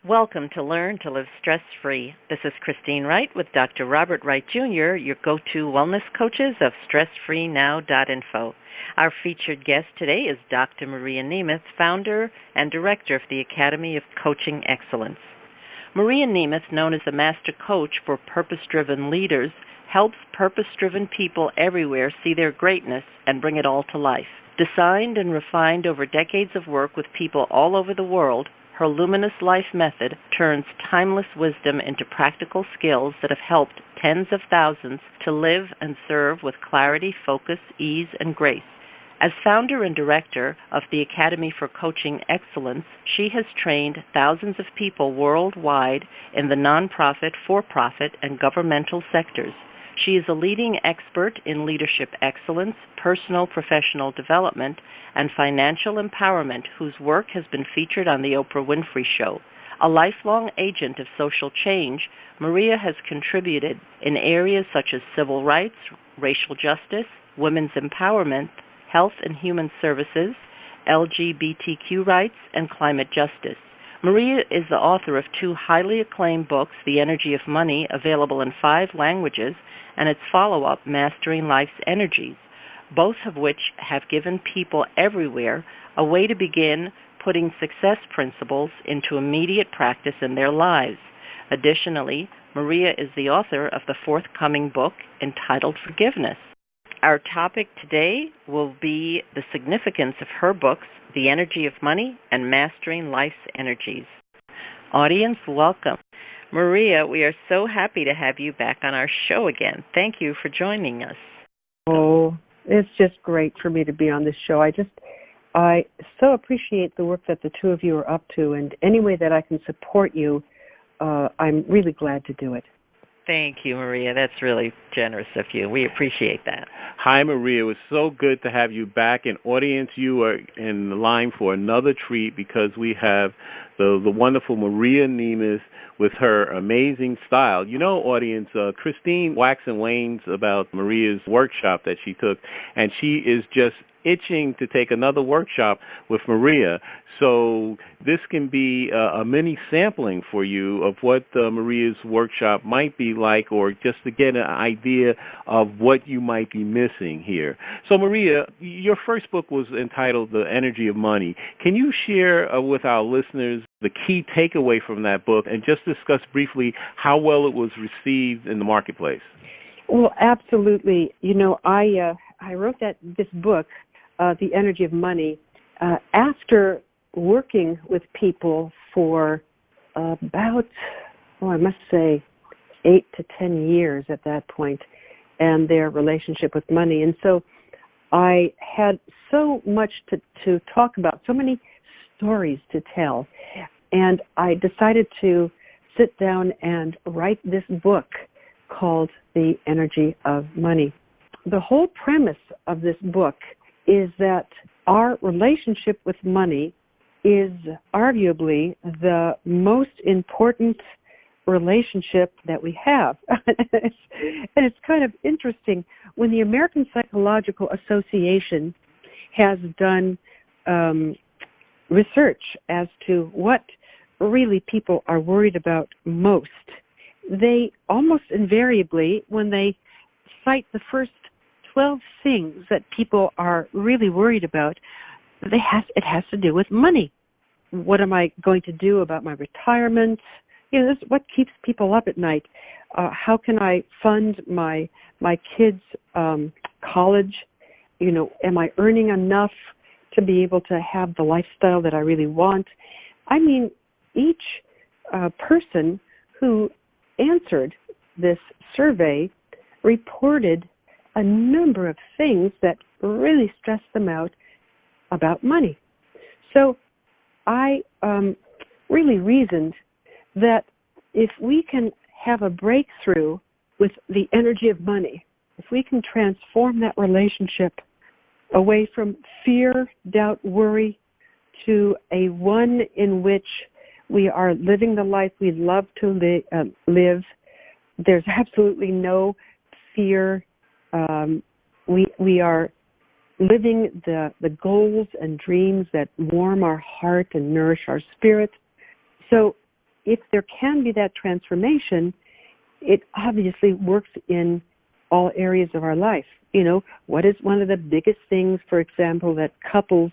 Welcome to Learn to Live Stress-Free. This is Christine Wright with Dr. Robert Wright Jr., your go-to wellness coaches of stressfreenow.info. Our featured guest today is Dr. Maria Nemeth, founder and director of the Academy of Coaching Excellence. Maria Nemeth, known as a master coach for purpose-driven leaders, helps purpose-driven people everywhere see their greatness and bring it all to life. Designed and refined over decades of work with people all over the world, her luminous life method turns timeless wisdom into practical skills that have helped tens of thousands to live and serve with clarity, focus, ease, and grace. As founder and director of the Academy for Coaching Excellence, she has trained thousands of people worldwide in the nonprofit, for-profit, and governmental sectors. She is a leading expert in leadership excellence, personal professional development, and financial empowerment, whose work has been featured on The Oprah Winfrey Show. A lifelong agent of social change, Maria has contributed in areas such as civil rights, racial justice, women's empowerment, health and human services, LGBTQ rights, and climate justice. Maria is the author of 2 highly acclaimed books, The Energy of Money, available in 5 languages, and its follow-up, Mastering Life's Energies, both of which have given people everywhere a way to begin putting success principles into immediate practice in their lives. Additionally, Maria is the author of the forthcoming book entitled Forgiveness. Our topic today will be the significance of her books, The Energy of Money and Mastering Life's Energies. Audience, welcome. Maria, we are so happy to have you back on our show again. Thank you for joining us. Oh, it's just great for me to be on this show. I so appreciate the work that the two of you are up to, and any way that I can support you, I'm really glad to do it. Thank you, Maria. That's really generous of you. We appreciate that. Hi, Maria. It was so good to have you back. And audience, you are in the line for another treat because we have the wonderful Maria Nemeth with her amazing style. You know, audience, Christine waxed and wanes about Maria's workshop that she took, and she is just itching to take another workshop with Maria. So this can be a mini sampling for you of what Maria's workshop might be like, or just to get an idea of what you might be missing here. So Maria, your first book was entitled The Energy of Money. Can you share with our listeners the key takeaway from that book and just discuss briefly how well it was received in the marketplace? Well, absolutely. You know, I wrote this book, The Energy of Money, after working with people for about, I must say, 8 to 10 years at that point, and their relationship with money. And so I had so much to talk about, so many stories to tell, and I decided to sit down and write this book called The Energy of Money. The whole premise of this book is that our relationship with money is arguably the most important relationship that we have. And it's kind of interesting. When the American Psychological Association has done research as to what really people are worried about most, they almost invariably, when they cite the first 12 things that people are really worried about, it has to do with money. What am I going to do about my retirement? You know, this is what keeps people up at night. How can I fund my kids' college? You know, am I earning enough to be able to have the lifestyle that I really want? I mean, each person who answered this survey reported a number of things that really stressed them out about money. So I really reasoned that if we can have a breakthrough with the energy of money, if we can transform that relationship away from fear, doubt, worry, to a one in which we are living the life we love to live, there's absolutely no fear. We are living the goals and dreams that warm our heart and nourish our spirit. So if there can be that transformation, it obviously works in all areas of our life. You know, what is one of the biggest things, for example, that couples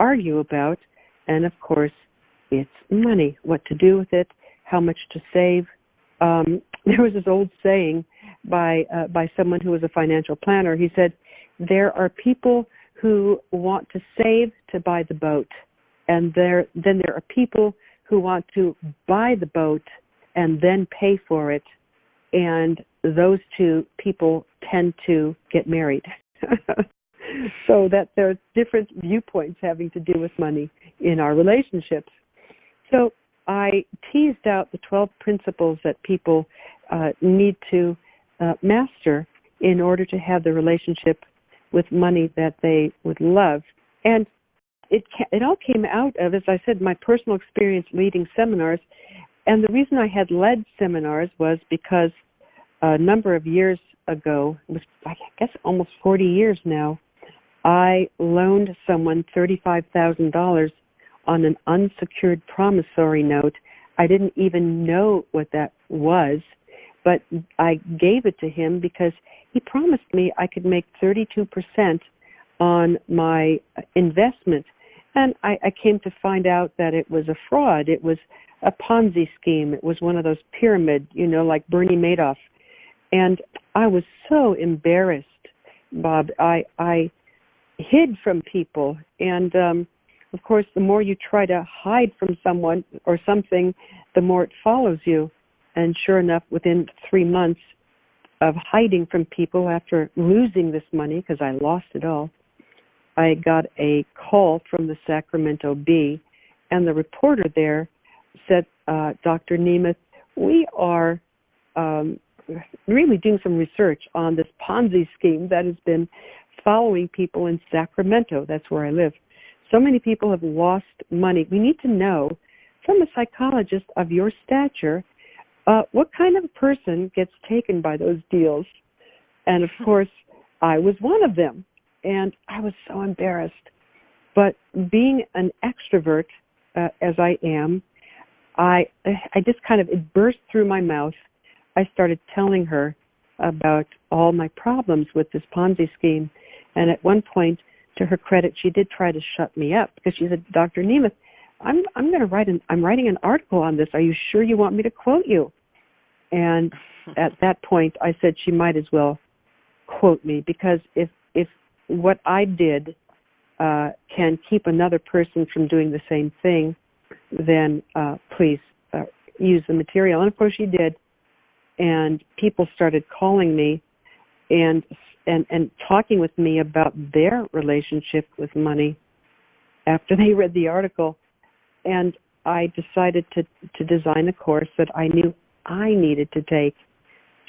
argue about? And of course, it's money, what to do with it, how much to save. There was this old saying by someone who was a financial planner. He said, there are people who want to save to buy the boat, and then there are people who want to buy the boat and then pay for it, and those two people tend to get married. So that there are different viewpoints having to do with money in our relationships. So I teased out the 12 principles that people need to master in order to have the relationship with money that they would love. And it all came out of, as I said, my personal experience leading seminars. And the reason I had led seminars was because a number of years ago, it was, I guess, almost 40 years now, I loaned someone $35,000 on an unsecured promissory note. I didn't even know what that was, but I gave it to him because he promised me I could make 32% on my investment. And I came to find out that it was a fraud. It was a Ponzi scheme. It was one of those pyramid, like Bernie Madoff. And I was so embarrassed, Bob. I hid from people. And, of course, the more you try to hide from someone or something, the more it follows you. And sure enough, within 3 months of hiding from people after losing this money, because I lost it all, I got a call from the Sacramento Bee, and the reporter there said, Dr. Nemeth, we are really doing some research on this Ponzi scheme that has been following people in Sacramento. That's where I live. So many people have lost money. We need to know from a psychologist of your stature, what kind of a person gets taken by those deals? And of course, I was one of them. And I was so embarrassed. But being an extrovert, as I am, I just it burst through my mouth. I started telling her about all my problems with this Ponzi scheme. And at one point, to her credit, she did try to shut me up because she said, Dr. Nemeth, I'm writing an article on this. Are you sure you want me to quote you? And at that point, I said she might as well quote me, because if what I did can keep another person from doing the same thing, then please use the material. And of course she did. And people started calling me and talking with me about their relationship with money after they read the article. And I decided to design a course that I knew I needed to take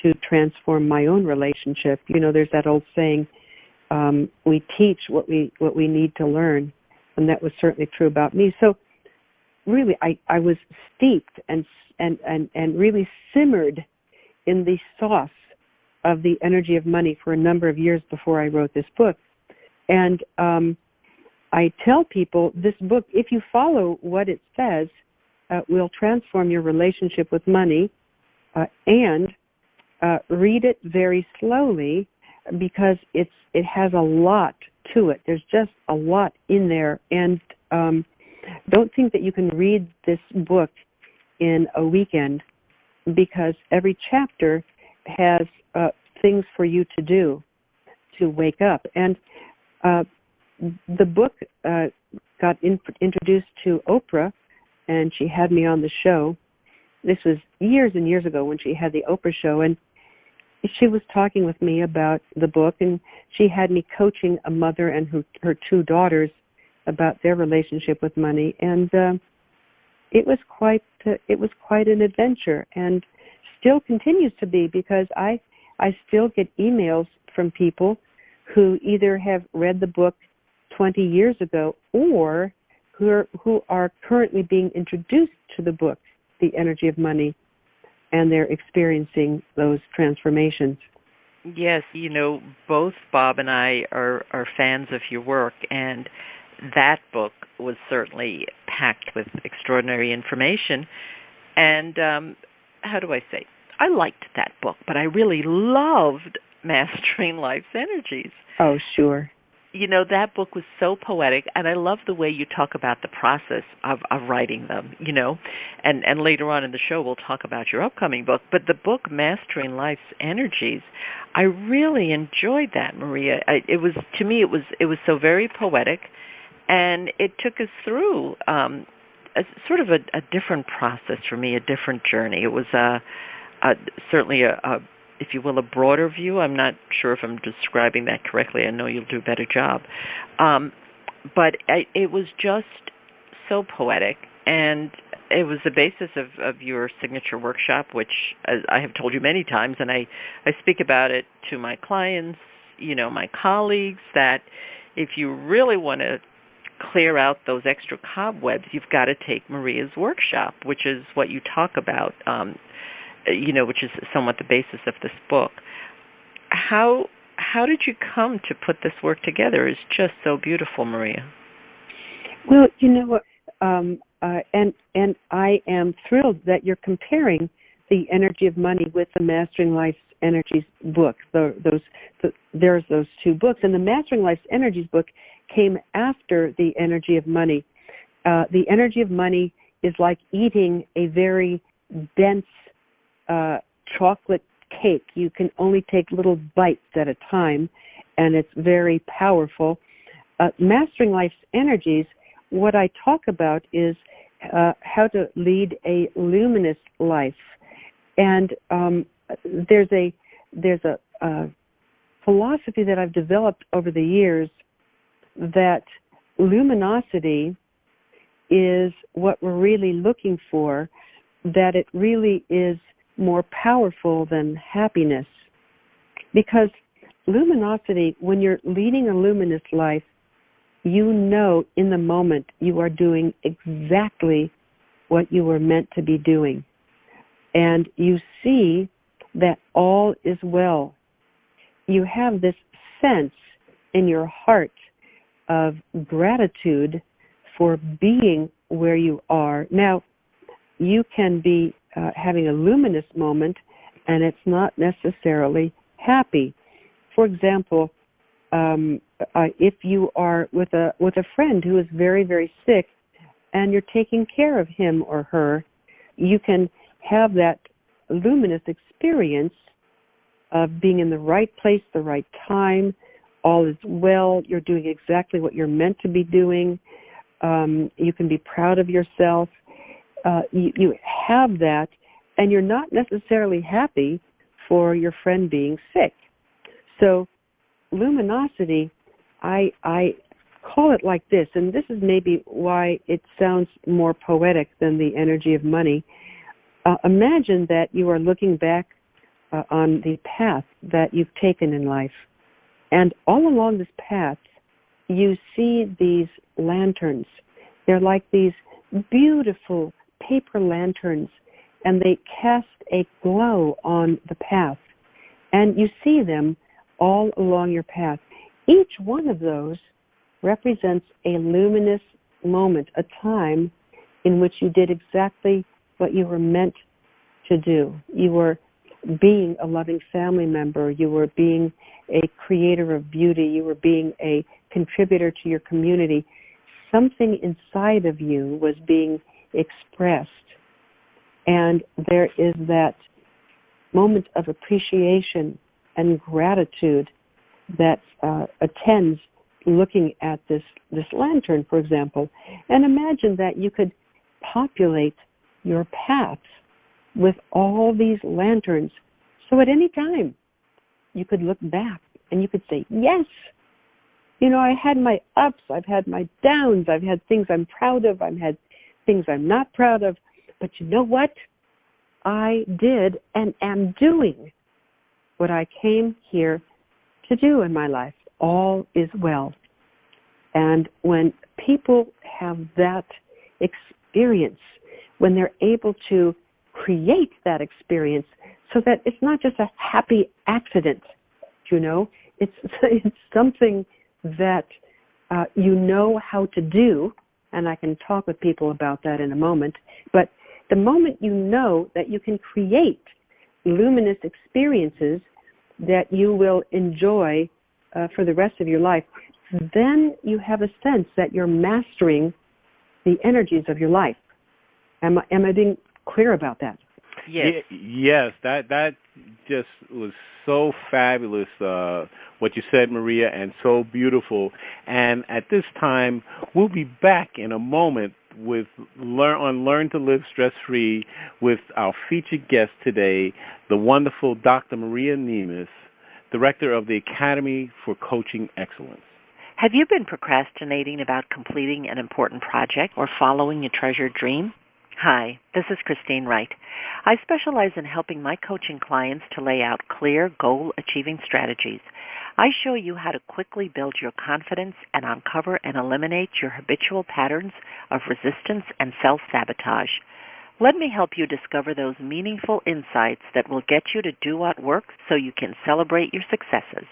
to transform my own relationship. There's that old saying, we teach what we need to learn, and that was certainly true about me. So really, I was steeped and really simmered in the sauce of the energy of money for a number of years before I wrote this book. And I tell people this book, if you follow what it says, will transform your relationship with money, and read it very slowly, because it has a lot to it. There's just a lot in there. And don't think that you can read this book in a weekend, because every chapter has things for you to do to wake up. And the book got introduced to Oprah, and she had me on the show. This was years and years ago when she had the Oprah show, and she was talking with me about the book, and she had me coaching a mother and her 2 daughters about their relationship with money, and it was quite an adventure, and still continues to be, because I still get emails from people who either have read the book 20 years ago or who are currently being introduced to the book, The Energy of Money, and they're experiencing those transformations. Yes, both Bob and I are fans of your work, and that book was certainly packed with extraordinary information. And how do I say? I liked that book, but I really loved Mastering Life's Energies. Oh, sure. That book was so poetic, and I love the way you talk about the process of writing them, and later on in the show we'll talk about your upcoming book. But the book Mastering Life's Energies, I really enjoyed that, Maria. It was, to me, it was so very poetic, and it took us through a sort of a different process for me, a different journey. It was certainly if you will, a broader view. I'm not sure if I'm describing that correctly. I know you'll do a better job. But it was just so poetic, and it was the basis of your signature workshop, which, as I have told you many times, and I speak about it to my clients, my colleagues, that if you really want to clear out those extra cobwebs, you've got to take Maria's workshop, which is what you talk about, which is somewhat the basis of this book. How did you come to put this work together? It's just so beautiful, Maria. Well, you know what, and I am thrilled that you're comparing the Energy of Money with the Mastering Life's Energies book. There's those two books, and the Mastering Life's Energies book came after the Energy of Money. The Energy of Money is like eating a very dense chocolate cake. You can only take little bites at a time, and it's very powerful. Mastering Life's Energies, what I talk about is how to lead a luminous life. And there's a philosophy that I've developed over the years that luminosity is what we're really looking for, that it really is more powerful than happiness. Because luminosity, when you're leading a luminous life, you know in the moment you are doing exactly what you were meant to be doing. And you see that all is well. You have this sense in your heart of gratitude for being where you are. Now, you can be having a luminous moment, and it's not necessarily happy. For example, if you are with a friend who is very, very sick, and you're taking care of him or her, you can have that luminous experience of being in the right place, the right time, all is well, you're doing exactly what you're meant to be doing, you can be proud of yourself. You have that, and you're not necessarily happy for your friend being sick. So luminosity, I call it like this, and this is maybe why it sounds more poetic than the Energy of Money. Imagine that you are looking back on the path that you've taken in life, and all along this path, you see these lanterns. They're like these beautiful paper lanterns, and they cast a glow on the path. And you see them all along your path. Each one of those represents a luminous moment, a time in which you did exactly what you were meant to do. You were being a loving family member. You were being a creator of beauty. You were being a contributor to your community. Something inside of you was being expressed. And there is that moment of appreciation and gratitude that attends looking at this lantern, for example. And imagine that you could populate your path with all these lanterns. So at any time, you could look back and you could say, yes, I had my ups, I've had my downs, I've had things I'm proud of, I've had things I'm not proud of, but you know what? I did and am doing what I came here to do in my life. All is well. And when people have that experience, when they're able to create that experience so that it's not just a happy accident, it's something that you know how to do, and I can talk with people about that in a moment, but The moment you know that you can create luminous experiences that you will enjoy for the rest of your life, then you have a sense that you're mastering the energies of your life. Am I being clear about that? Yes. Yes, that just was so fabulous, what you said, Maria, and so beautiful. And at this time, we'll be back in a moment with Learn to Live Stress-Free with our featured guest today, the wonderful Dr. Maria Nemeth, Director of the Academy for Coaching Excellence. Have you been procrastinating about completing an important project or following a treasured dream? Hi, this is Christine Wright. I specialize in helping my coaching clients to lay out clear, goal-achieving strategies. I show you how to quickly build your confidence and uncover and eliminate your habitual patterns of resistance and self-sabotage. Let me help you discover those meaningful insights that will get you to do what works so you can celebrate your successes.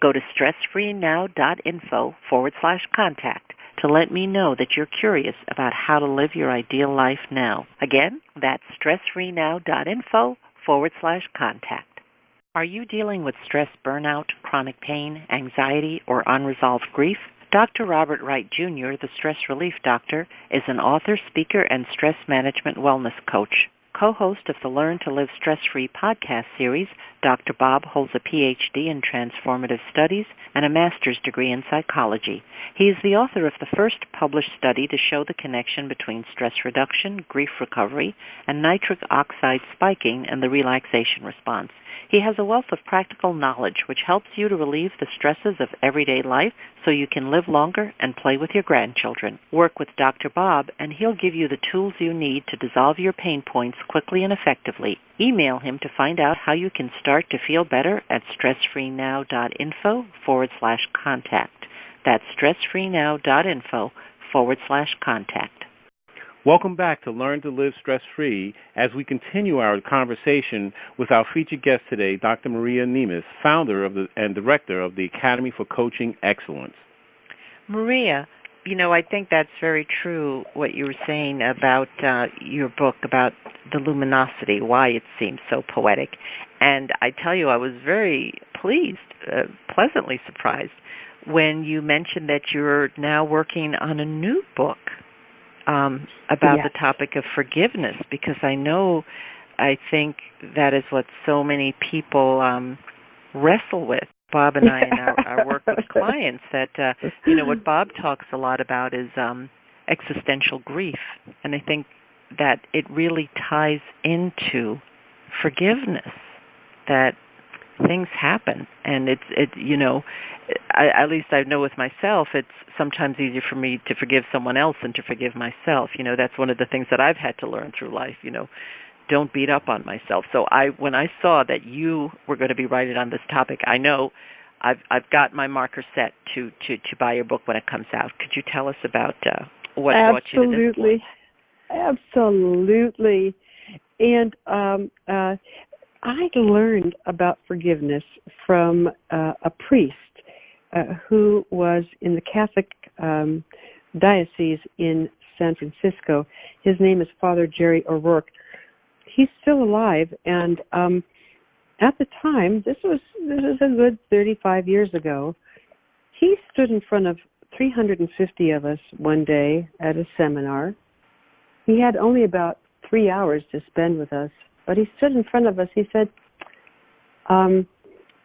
Go to stressfreenow.info/contact to let me know that you're curious about how to live your ideal life now. Again, that's stressfreenow.info/contact. Are you dealing with stress, burnout, chronic pain, anxiety, or unresolved grief? Dr. Robert Wright Jr., the Stress Relief Doctor, is an author, speaker, and stress management wellness coach. Co-host of the Learn to Live Stress-Free podcast series, Dr. Bob holds a Ph.D. in Transformative Studies and a master's degree in psychology. He is the author of the first published study to show the connection between stress reduction, grief recovery, and nitric oxide spiking and the relaxation response. He has a wealth of practical knowledge which helps you to relieve the stresses of everyday life so you can live longer and play with your grandchildren. Work with Dr. Bob and he'll give you the tools you need to dissolve your pain points quickly and effectively. Email him to find out how you can start to feel better at stressfreenow.info/contact. That's stressfreenow.info/contact. Welcome back to Learn to Live Stress-Free as we continue our conversation with our featured guest today, Dr. Maria Nemeth, founder and director of the Academy for Coaching Excellence. Maria, I think that's very true what you were saying about your book, about the luminosity, why it seems so poetic. And I tell you, I was very pleased, pleasantly surprised, when you mentioned that you're now working on a new book about the topic of forgiveness, because I think that is what so many people wrestle with. Bob and I in our work with clients, that what Bob talks a lot about is existential grief, and I think that it really ties into forgiveness, that things happen, and at least I know with myself, it's sometimes easier for me to forgive someone else than to forgive myself. That's one of the things that I've had to learn through life. Don't beat up on myself. So when I saw that you were going to be writing on this topic, I know I've got my marker set to buy your book when it comes out. Could you tell us about what brought you to this point? Absolutely. And I learned about forgiveness from a priest who was in the Catholic diocese in San Francisco. His name is Father Jerry O'Rourke. He's still alive, and at the time, this was a good 35 years ago, he stood in front of 350 of us one day at a seminar. He had only about 3 hours to spend with us, but he stood in front of us. He said,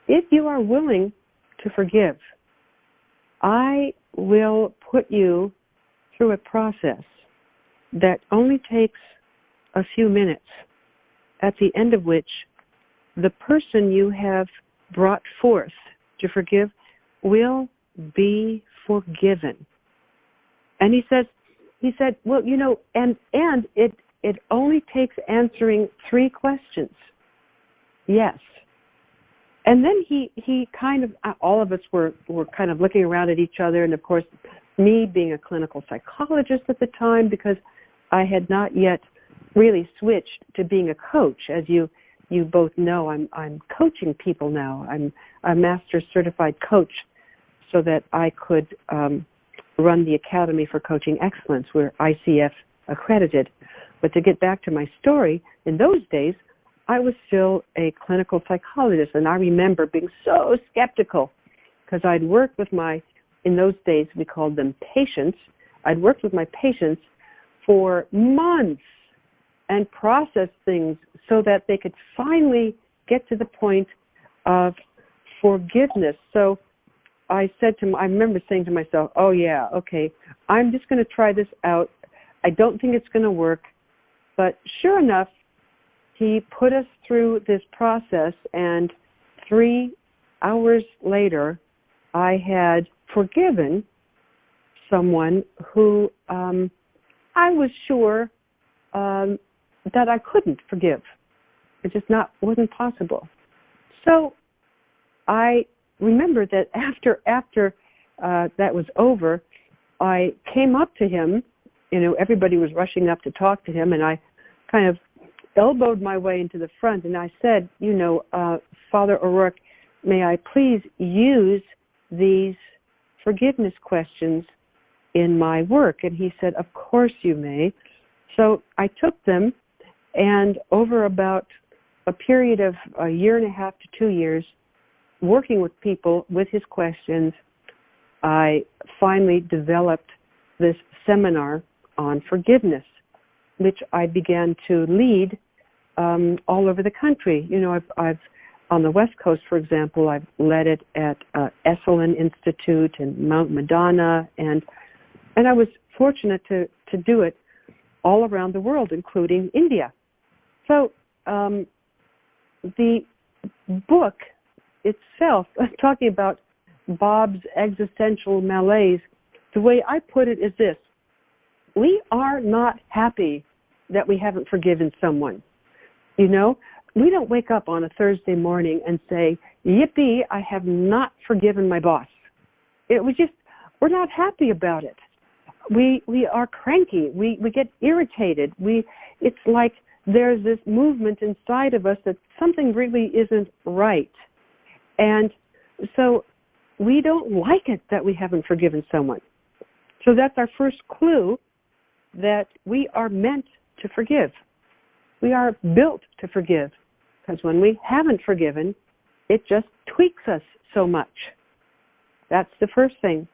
if you are willing to forgive, I will put you through a process that only takes a few minutes, at the end of which the person you have brought forth to forgive will be forgiven. And he said, well, and it only takes answering 3 questions. Yes. And then he kind of, all of us were kind of looking around at each other, and of course, me being a clinical psychologist at the time, because I had not yet really switched to being a coach. As you both know, I'm coaching people now. I'm a master certified coach, so that I could run the Academy for Coaching Excellence. We're ICF accredited. But to get back to my story, in those days, I was still a clinical psychologist, and I remember being so skeptical because I'd worked with in those days, we called them patients. I'd worked with my patients for months and processed things so that they could finally get to the point of forgiveness. So I remember saying to myself, oh yeah, okay, I'm just going to try this out. I don't think it's going to work. But sure enough, he put us through this process, and 3 hours later, I had forgiven someone who I was sure that I couldn't forgive. It just wasn't possible. So I remember that after that was over, I came up to him. Everybody was rushing up to talk to him, and I kind of elbowed my way into the front, and I said, Father O'Rourke, may I please use these forgiveness questions in my work? And he said, of course you may. So I took them, and over about a period of a year and a half to 2 years, working with people with his questions, I finally developed this seminar on forgiveness, which I began to lead all over the country. I've on the West Coast, for example, I've led it at Esalen Institute and Mount Madonna, and I was fortunate to do it all around the world, including India. So the book itself, talking about Bob's existential malaise, the way I put it is this: we are not happy that we haven't forgiven someone. We don't wake up on a Thursday morning and say, yippee, I have not forgiven my boss. We're not happy about it. We are cranky. We get irritated. It's like there's this movement inside of us that something really isn't right. And so we don't like it that we haven't forgiven someone. So that's our first clue that we are meant to forgive. We are built to forgive, because when we haven't forgiven, it just tweaks us so much. That's the first thing.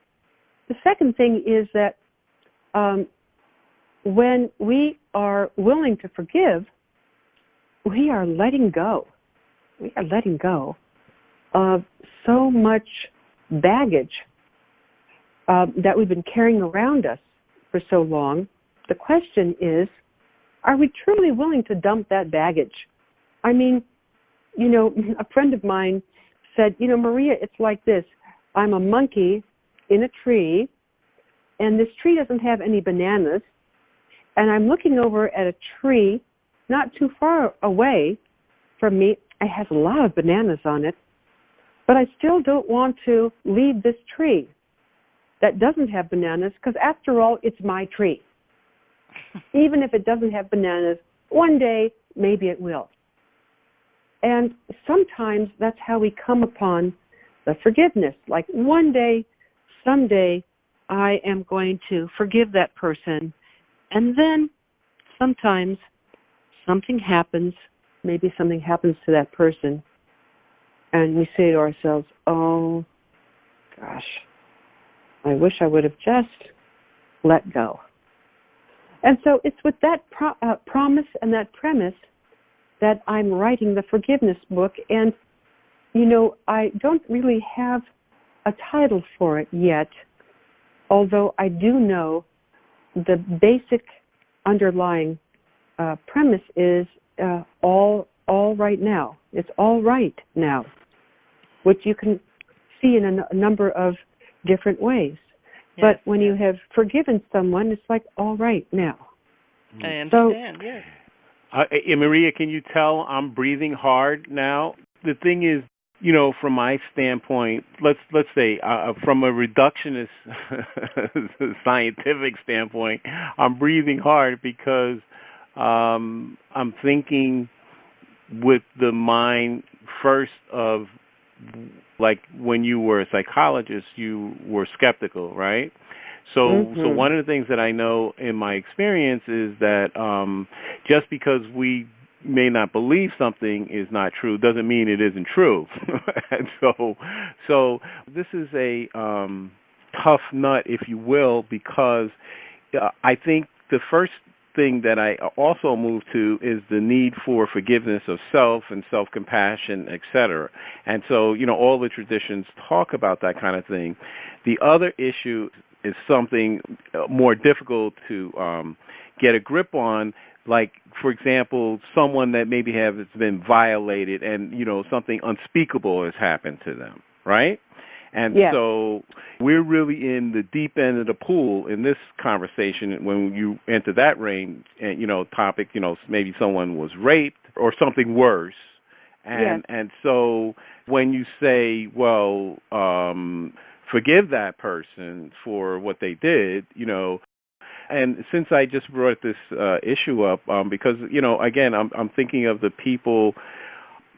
The second thing is that when we are willing to forgive, we are letting go. We are letting go of so much baggage that we've been carrying around us for so long. The question is, are we truly willing to dump that baggage? I mean, a friend of mine said, Maria, it's like this. I'm a monkey in a tree, and this tree doesn't have any bananas, and I'm looking over at a tree not too far away from me. It has a lot of bananas on it, but I still don't want to leave this tree that doesn't have bananas, because after all, it's my tree. Even if it doesn't have bananas, one day, maybe it will. And sometimes that's how we come upon the forgiveness. Like one day, someday, I am going to forgive that person. And then sometimes something happens, maybe something happens to that person, and we say to ourselves, oh, gosh, I wish I would have just let go. And so it's with that promise and that premise that I'm writing the forgiveness book. And, I don't really have a title for it yet, although I do know the basic underlying premise is all right now. It's all right now, which you can see in a number of different ways. Yes, but when you have forgiven someone, it's like, all right now. I understand, yes. Maria, can you tell I'm breathing hard now? The thing is, from my standpoint, let's say from a reductionist scientific standpoint, I'm breathing hard because I'm thinking with the mind first of, like, when you were a psychologist, you were skeptical, right? So one of the things that I know in my experience is that just because we may not believe something is not true doesn't mean it isn't true. And so this is a tough nut, if you will, because I think the first thing that I also move to is the need for forgiveness of self and self-compassion, etc. And so, all the traditions talk about that kind of thing. The other issue is something more difficult to get a grip on, like, for example, someone that maybe has been violated and, something unspeakable has happened to them, right? And so we're really in the deep end of the pool in this conversation when you enter that range and, topic, maybe someone was raped or something worse. And so when you say, well, forgive that person for what they did, and since I just brought this issue up, because, again, I'm thinking of the people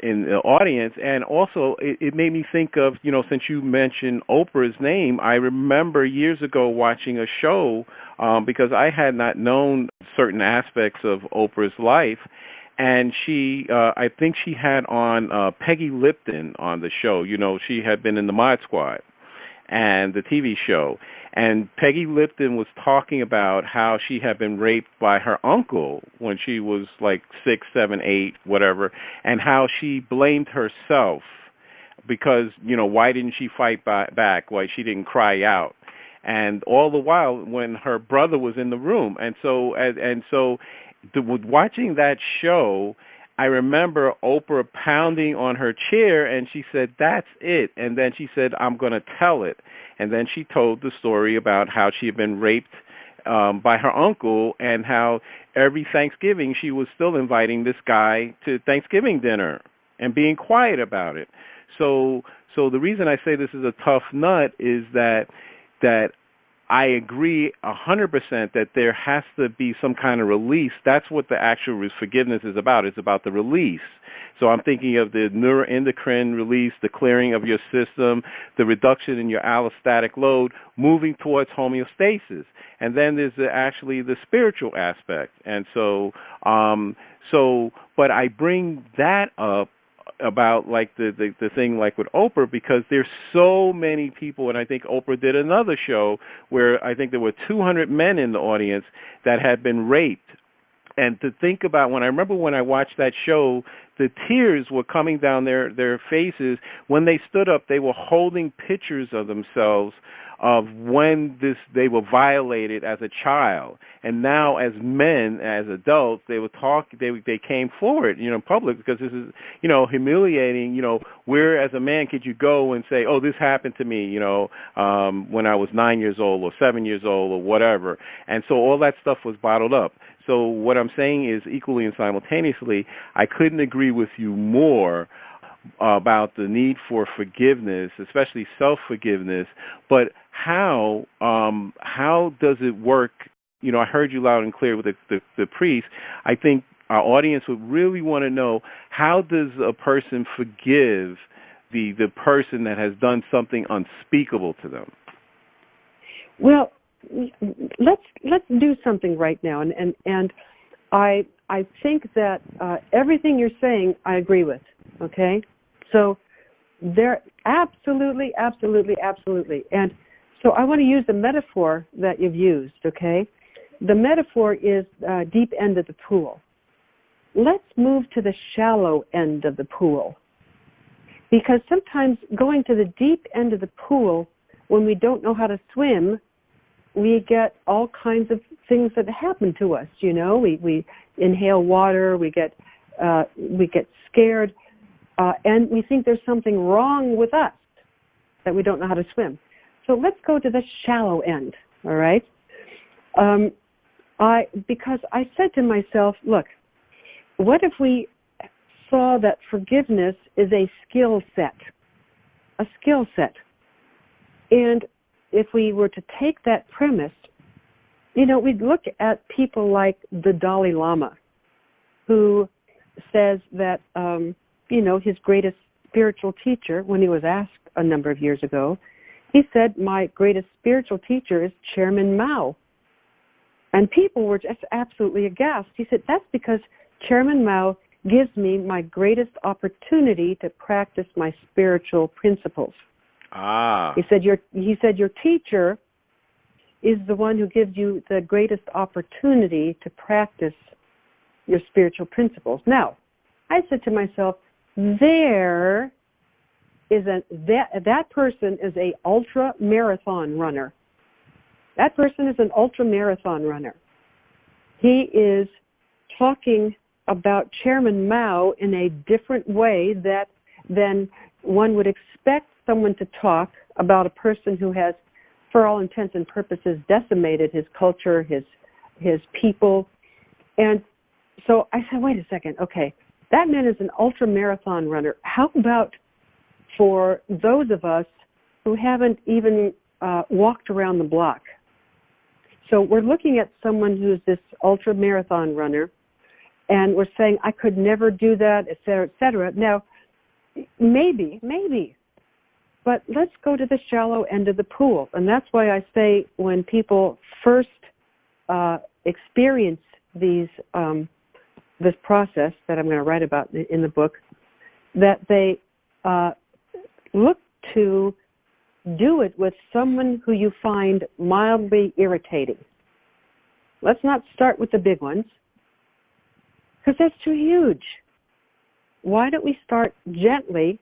in the audience, and also it made me think of, since you mentioned Oprah's name, I remember years ago watching a show because I had not known certain aspects of Oprah's life, and she, I think she had on Peggy Lipton on the show. She had been in the Mod Squad and the TV show. And Peggy Lipton was talking about how she had been raped by her uncle when she was like 6, 7, 8, whatever, and how she blamed herself because, why didn't she fight back? Why she didn't cry out? And all the while when her brother was in the room. And so watching that show, I remember Oprah pounding on her chair, and she said, "That's it." And then she said, "I'm going to tell it." And then she told the story about how she had been raped by her uncle and how every Thanksgiving she was still inviting this guy to Thanksgiving dinner and being quiet about it. So the reason I say this is a tough nut is that I agree 100% that there has to be some kind of release. That's what the actual forgiveness is about. It's about the release. So I'm thinking of the neuroendocrine release, the clearing of your system, the reduction in your allostatic load, moving towards homeostasis. And then there's actually the spiritual aspect. And but I bring that up about like the thing like with Oprah because there's so many people, and I think Oprah did another show where I think there were 200 men in the audience that had been raped. And to think about when I watched that show, the tears were coming down their faces. When they stood up, they were holding pictures of themselves of when they were violated as a child, and now as men, as adults, they came forward, in public because this is, humiliating. Where as a man could you go and say, oh, this happened to me, when I was 9 years old or 7 years old or whatever, and so all that stuff was bottled up. So what I'm saying is equally and simultaneously, I couldn't agree with you more about the need for forgiveness, especially self-forgiveness, but how does it work? I heard you loud and clear with the priest. I think our audience would really want to know, how does a person forgive the person that has done something unspeakable to them? Well, let's do something right now, and I think that everything you're saying I agree with. Okay, so there absolutely, and so I want to use the metaphor that you've used. Okay, the metaphor is deep end of the pool. Let's move to the shallow end of the pool, because sometimes going to the deep end of the pool when we don't know how to swim, we get all kinds of things that happen to us. We inhale water, we get scared, and we think there's something wrong with us that we don't know how to swim. So let's go to the shallow end. All right. Because I said to myself, look, what if we saw that forgiveness is a skill set, and if we were to take that premise, we'd look at people like the Dalai Lama, who says that, his greatest spiritual teacher, when he was asked a number of years ago, He said, my greatest spiritual teacher is Chairman Mao. And people were just absolutely aghast. He said, that's because Chairman Mao gives me my greatest opportunity to practice my spiritual principles. Ah. He said, your teacher is the one who gives you the greatest opportunity to practice your spiritual principles. Now, I said to myself, that person is a ultra marathon runner. That person is an ultra marathon runner. He is talking about Chairman Mao in a different way than one would expect someone to talk about a person who has, for all intents and purposes, decimated his culture, his people. And so I said, wait a second, okay, that man is an ultra marathon runner. How about for those of us who haven't even walked around the block? So we're looking at someone who's this ultra marathon runner, and we're saying, I could never do that, et cetera, et cetera. Now, maybe, but let's go to the shallow end of the pool. And that's why I say when people first experience this process that I'm going to write about in the book, that they look to do it with someone who you find mildly irritating. Let's not start with the big ones, because that's too huge. Why don't we start gently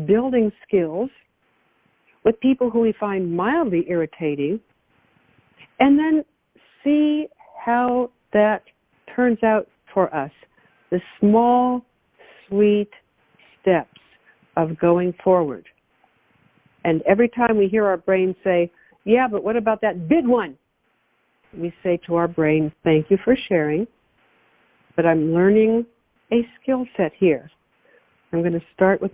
building skills with people who we find mildly irritating, and then see how that turns out for us, the small, sweet steps of going forward. And every time we hear our brain say, yeah, but what about that big one? We say to our brain, thank you for sharing, but I'm learning a skill set here. I'm going to start with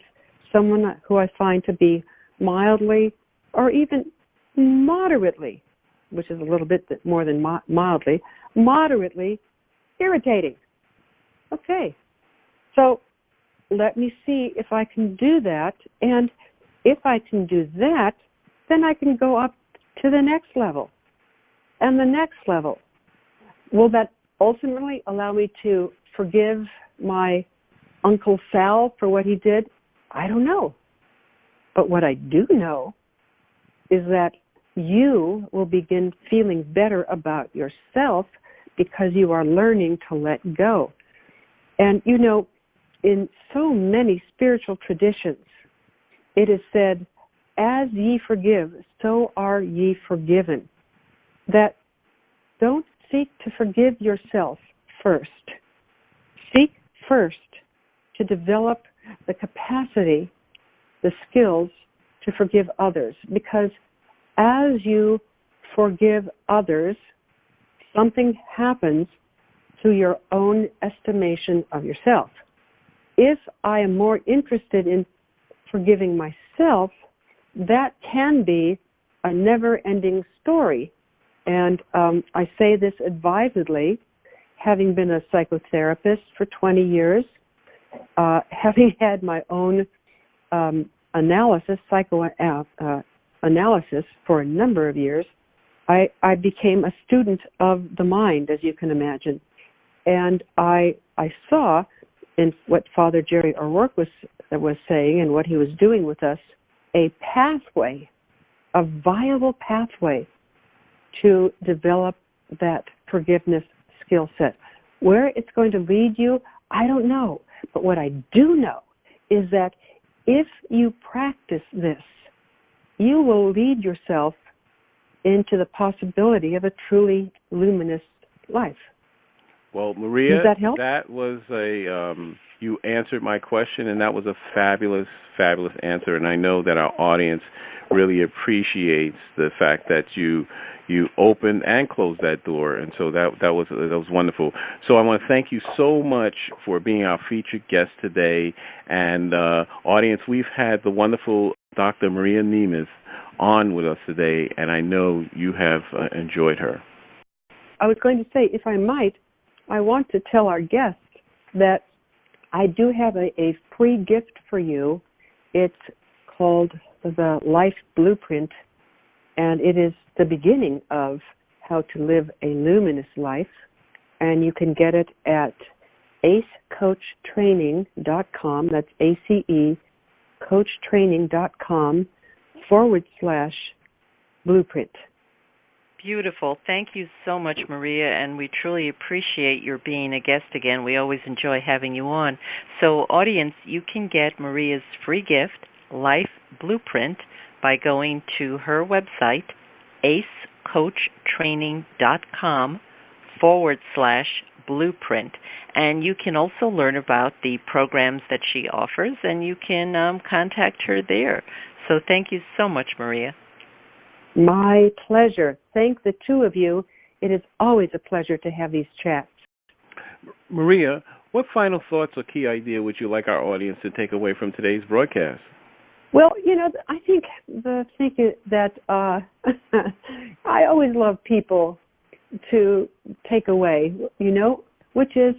someone who I find to be mildly or even moderately, which is a little bit more than mildly, moderately irritating. Okay, so let me see if I can do that, and if I can do that, then I can go up to the next level and the next level. Will that ultimately allow me to forgive my Uncle Sal for what he did? I don't know. But what I do know is that you will begin feeling better about yourself because you are learning to let go. And you know, in so many spiritual traditions, it is said, as ye forgive, so are ye forgiven. That don't seek to forgive yourself first. Seek first to develop the capacity, the skills to forgive others. Because as you forgive others, something happens to your own estimation of yourself. If I am more interested in forgiving myself, that can be a never-ending story. And I say this advisedly, having been a psychotherapist for 20 years, having had my own psychoanalysis for a number of years, I became a student of the mind, as you can imagine. And I saw in what Father Jerry O'Rourke was saying and what he was doing with us, a pathway, a viable pathway to develop that forgiveness skill set. Where it's going to lead you, I don't know. But what I do know is that if you practice this, you will lead yourself into the possibility of a truly luminous life. Well, Maria, does that help? That was you answered my question, and that was a fabulous, fabulous answer. And I know that our audience really appreciates the fact that you opened and closed that door, and so that was wonderful. So I want to thank you so much for being our featured guest today. And audience, we've had the wonderful Dr. Maria Nemeth on with us today, and I know you have enjoyed her. I was going to say, if I might, I want to tell our guests that I do have a free gift for you. It's called the Life Blueprint, and it is the beginning of how to live a luminous life. And you can get it at acecoachtraining.com. That's ACE coachtraining.com/blueprint. Beautiful. Thank you so much, Maria, and we truly appreciate your being a guest again. We always enjoy having you on. So, audience, you can get Maria's free gift, Life Blueprint, by going to her website, acecoachtraining.com/blueprint. And you can also learn about the programs that she offers, and you can contact her there. So thank you so much, Maria. My pleasure. Thank the two of you. It is always a pleasure to have these chats. Maria, what final thoughts or key idea would you like our audience to take away from today's broadcast? Well, I think the thing is that I always love people to take away, which is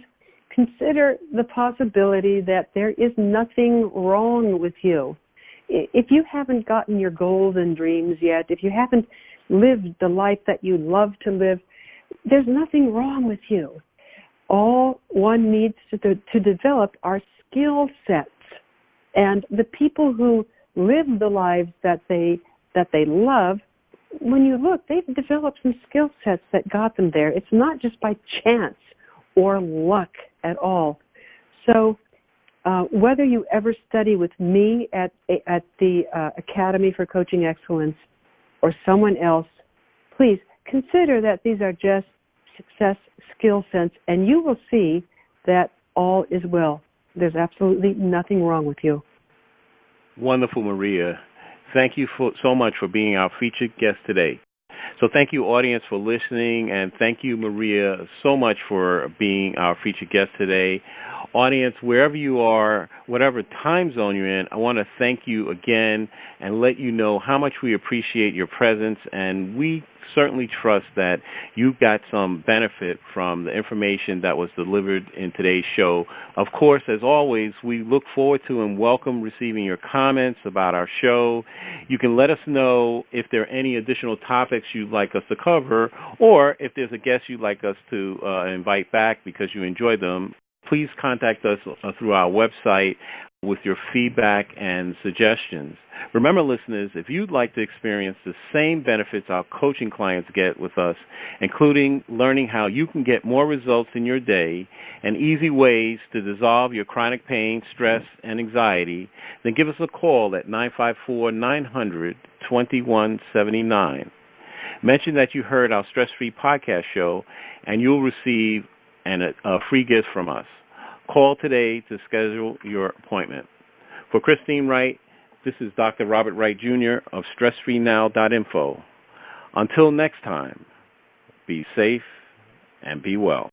consider the possibility that there is nothing wrong with you. If you haven't gotten your goals and dreams yet, if you haven't lived the life that you love to live, there's nothing wrong with you. All one needs to develop are skill sets. And the people who live the lives that they love, when you look, they've developed some skill sets that got them there. It's not just by chance or luck at all. So whether you ever study with me at the Academy for Coaching Excellence or someone else, please consider that these are just success skill sets, and you will see that all is well. There's absolutely nothing wrong with you. Wonderful, Maria. Thank you so much for being our featured guest today. So thank you, audience, for listening, and thank you, Maria, so much for being our featured guest today. Audience, wherever you are, whatever time zone you're in, I want to thank you again and let you know how much we appreciate your presence, and we certainly trust that you got some benefit from the information that was delivered in today's show. Of course, as always, we look forward to and welcome receiving your comments about our show. You can let us know if there are any additional topics you'd like us to cover, or if there's a guest you'd like us to invite back because you enjoyed them. Please contact us through our website with your feedback and suggestions. Remember, listeners, if you'd like to experience the same benefits our coaching clients get with us, including learning how you can get more results in your day and easy ways to dissolve your chronic pain, stress, and anxiety, then give us a call at 954-900-2179. Mention that you heard our Stress-Free podcast show, and you'll receive a free gift from us. Call today to schedule your appointment. For Christine Wright, this is Dr. Robert Wright, Jr. of stressfreenow.info. Until next time, be safe and be well.